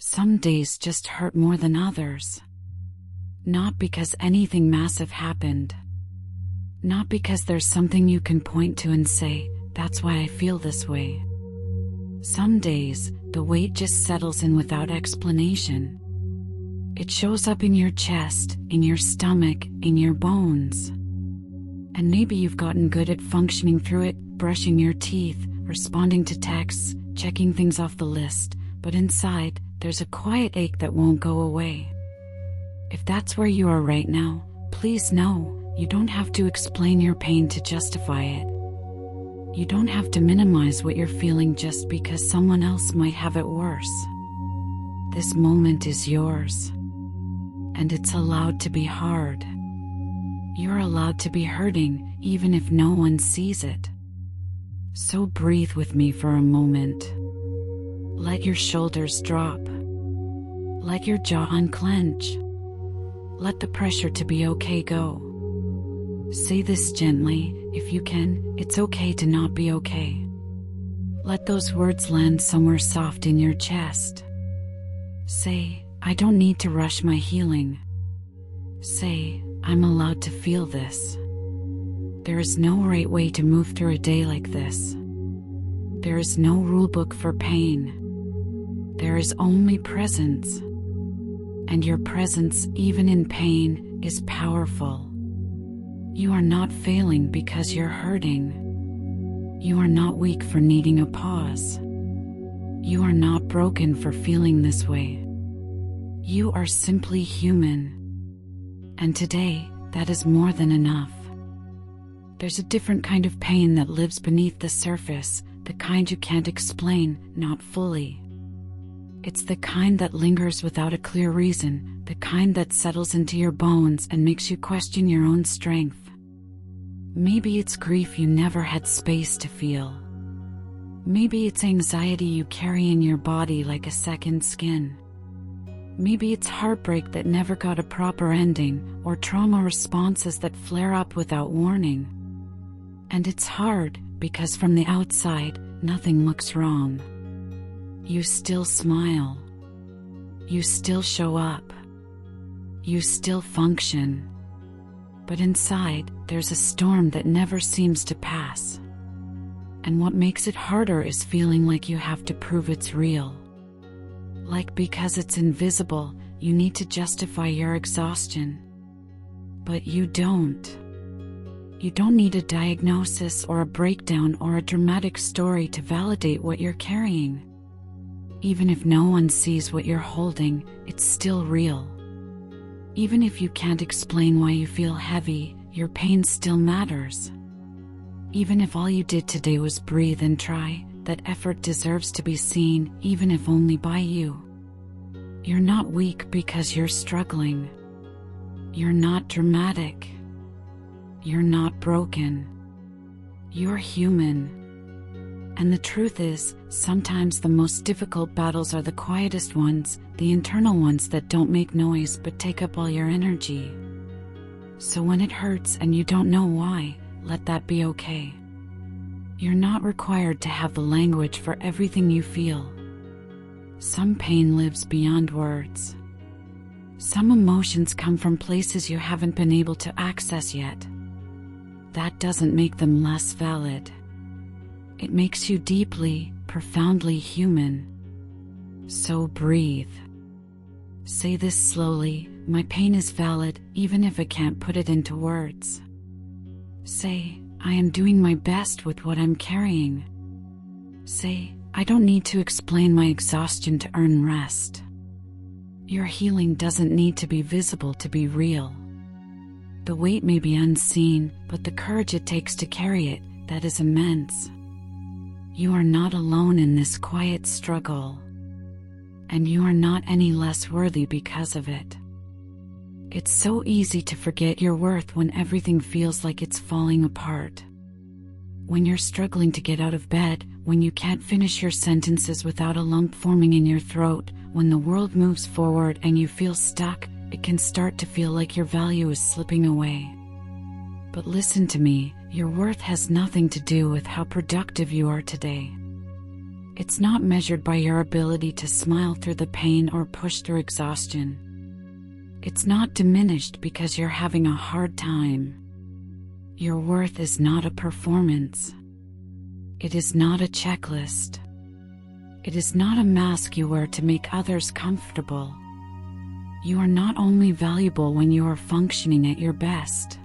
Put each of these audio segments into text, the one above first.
Some days just hurt more than others. Not because anything massive happened. Not because there's something you can point to and say, that's why I feel this way. Some days, the weight just settles in without explanation. It shows up in your chest, in your stomach, in your bones. And maybe you've gotten good at functioning through it, brushing your teeth, responding to texts, checking things off the list, but inside, there's a quiet ache that won't go away. If that's where you are right now, please know, you don't have to explain your pain to justify it. You don't have to minimize what you're feeling just because someone else might have it worse. This moment is yours. And it's allowed to be hard. You're allowed to be hurting, even if no one sees it. So breathe with me for a moment. Let your shoulders drop. Let your jaw unclench. Let the pressure to be okay go. Say this gently, if you can, it's okay to not be okay. Let those words land somewhere soft in your chest. Say, I don't need to rush my healing. Say, I'm allowed to feel this. There is no right way to move through a day like this. There is no rulebook for pain. There is only presence. And your presence, even in pain, is powerful. You are not failing because you're hurting. You are not weak for needing a pause. You are not broken for feeling this way. You are simply human. And today, that is more than enough. There's a different kind of pain that lives beneath the surface, the kind you can't explain, not fully. It's the kind that lingers without a clear reason, the kind that settles into your bones and makes you question your own strength. Maybe it's grief you never had space to feel. Maybe it's anxiety you carry in your body like a second skin. Maybe it's heartbreak that never got a proper ending, or trauma responses that flare up without warning. And it's hard, because from the outside, nothing looks wrong. You still smile. You still show up. You still function. But inside, there's a storm that never seems to pass. And what makes it harder is feeling like you have to prove it's real. Like because it's invisible, you need to justify your exhaustion. But you don't. You don't need a diagnosis or a breakdown or a dramatic story to validate what you're carrying. Even if no one sees what you're holding, it's still real. Even if you can't explain why you feel heavy, your pain still matters. Even if all you did today was breathe and try, that effort deserves to be seen, even if only by you. You're not weak because you're struggling. You're not dramatic. You're not broken. You're human. And the truth is, sometimes the most difficult battles are the quietest ones, the internal ones that don't make noise but take up all your energy. So when it hurts and you don't know why, let that be okay. You're not required to have the language for everything you feel. Some pain lives beyond words. Some emotions come from places you haven't been able to access yet. That doesn't make them less valid. It makes you deeply, profoundly human. So breathe. Say this slowly, my pain is valid, even if I can't put it into words. Say, I am doing my best with what I'm carrying. Say, I don't need to explain my exhaustion to earn rest. Your healing doesn't need to be visible to be real. The weight may be unseen, but the courage it takes to carry it, that is immense. You are not alone in this quiet struggle. And you are not any less worthy because of it. It's so easy to forget your worth when everything feels like it's falling apart. When you're struggling to get out of bed, when you can't finish your sentences without a lump forming in your throat, when the world moves forward and you feel stuck, it can start to feel like your value is slipping away. But listen to me, your worth has nothing to do with how productive you are today. It's not measured by your ability to smile through the pain or push through exhaustion. It's not diminished because you're having a hard time. Your worth is not a performance. It is not a checklist. It is not a mask you wear to make others comfortable. You are not only valuable when you are functioning at your best.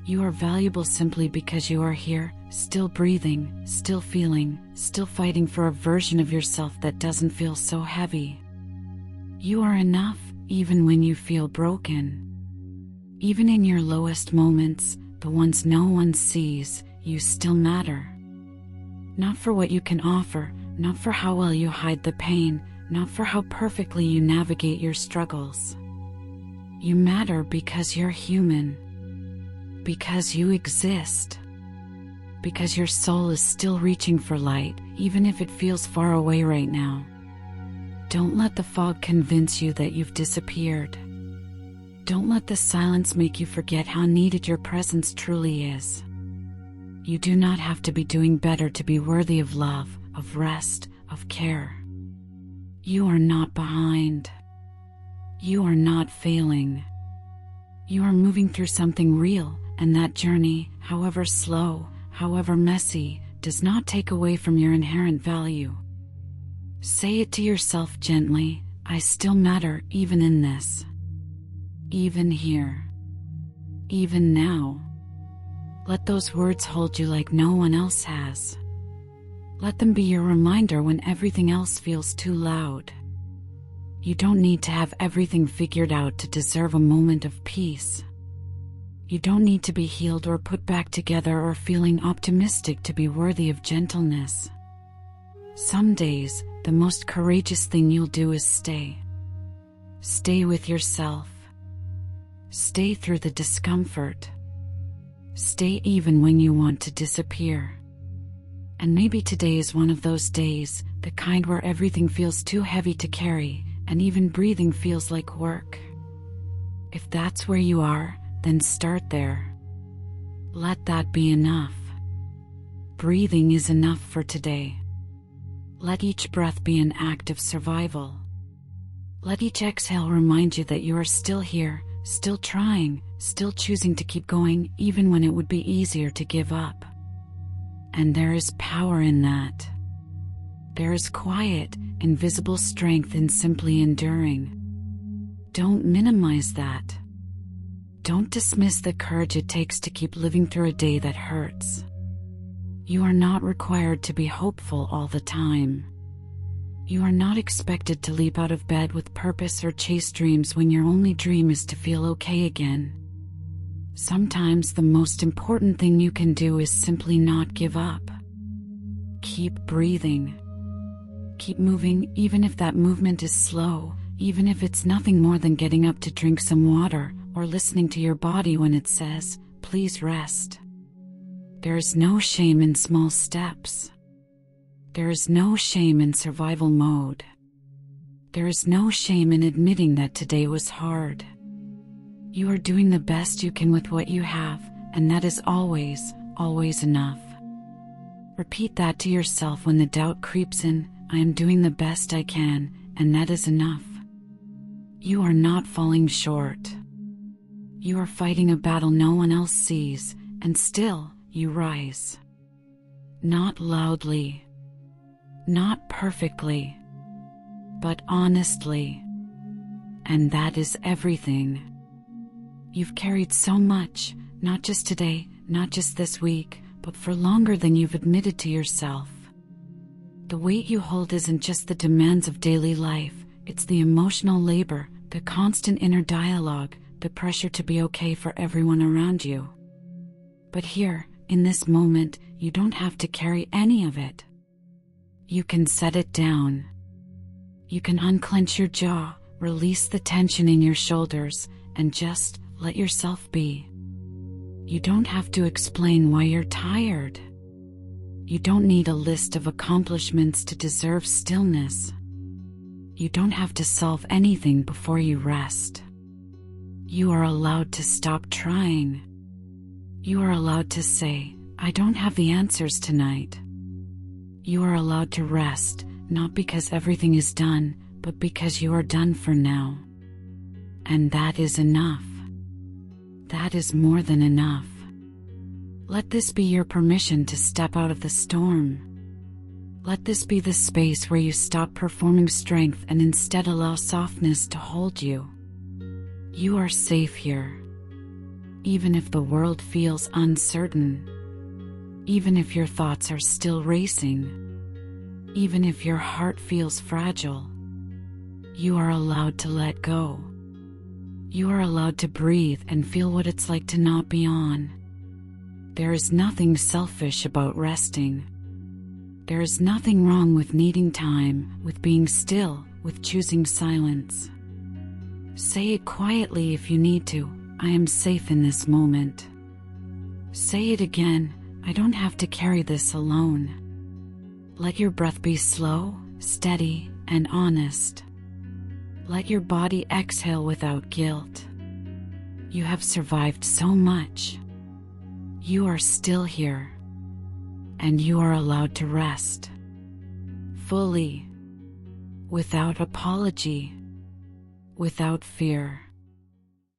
You are valuable simply because you are here, still breathing, still feeling, still fighting for a version of yourself that doesn't feel so heavy. You are enough, even when you feel broken. Even in your lowest moments, the ones no one sees, you still matter. Not for what you can offer, not for how well you hide the pain, not for how perfectly you navigate your struggles. You matter because you're human. Because you exist. Because your soul is still reaching for light, even if it feels far away right now. Don't let the fog convince you that you've disappeared. Don't let the silence make you forget how needed your presence truly is. You do not have to be doing better to be worthy of love, of rest, of care. You are not behind. You are not failing. You are moving through something real, and that journey, however slow, however messy, does not take away from your inherent value. Say it to yourself gently, I still matter even in this. Even here. Even now. Let those words hold you like no one else has. Let them be your reminder when everything else feels too loud. You don't need to have everything figured out to deserve a moment of peace. You don't need to be healed or put back together or feeling optimistic to be worthy of gentleness. Some days, the most courageous thing you'll do is stay. Stay with yourself. Stay through the discomfort. Stay even when you want to disappear. And maybe today is one of those days, the kind where everything feels too heavy to carry, and even breathing feels like work. If that's where you are, then start there. Let that be enough. Breathing is enough for today. Let each breath be an act of survival. Let each exhale remind you that you are still here, still trying, still choosing to keep going even when it would be easier to give up. And there is power in that. There is quiet, invisible strength in simply enduring. Don't minimize that. Don't dismiss the courage it takes to keep living through a day that hurts. You are not required to be hopeful all the time. You are not expected to leap out of bed with purpose or chase dreams when your only dream is to feel okay again. Sometimes the most important thing you can do is simply not give up. Keep breathing. Keep moving, even if that movement is slow, even if it's nothing more than getting up to drink some water, or listening to your body when it says, please rest. There is no shame in small steps. There is no shame in survival mode. There is no shame in admitting that today was hard. You are doing the best you can with what you have, and that is always, always enough. Repeat that to yourself when the doubt creeps in, I am doing the best I can, and that is enough. You are not falling short. You are fighting a battle no one else sees, and still, you rise. Not loudly. Not perfectly. But honestly. And that is everything. You've carried so much, not just today, not just this week, but for longer than you've admitted to yourself. The weight you hold isn't just the demands of daily life, it's the emotional labor, the constant inner dialogue, the pressure to be okay for everyone around you. But here, in this moment, you don't have to carry any of it. You can set it down. You can unclench your jaw, release the tension in your shoulders, and just let yourself be. You don't have to explain why you're tired. You don't need a list of accomplishments to deserve stillness. You don't have to solve anything before you rest. You are allowed to stop trying. You are allowed to say, I don't have the answers tonight. You are allowed to rest, not because everything is done, but because you are done for now. And that is enough. That is more than enough. Let this be your permission to step out of the storm. Let this be the space where you stop performing strength and instead allow softness to hold you. You are safe here. Even if the world feels uncertain. Even if your thoughts are still racing. Even if your heart feels fragile. You are allowed to let go. You are allowed to breathe and feel what it's like to not be on. There is nothing selfish about resting. There is nothing wrong with needing time, with being still, with choosing silence. Say it quietly if you need to. I am safe in this moment. Say it again. I don't have to carry this alone. Let your breath be slow, steady, and honest. Let your body exhale without guilt. You have survived so much. You are still here. And you are allowed to rest. Fully. Without apology. Without fear.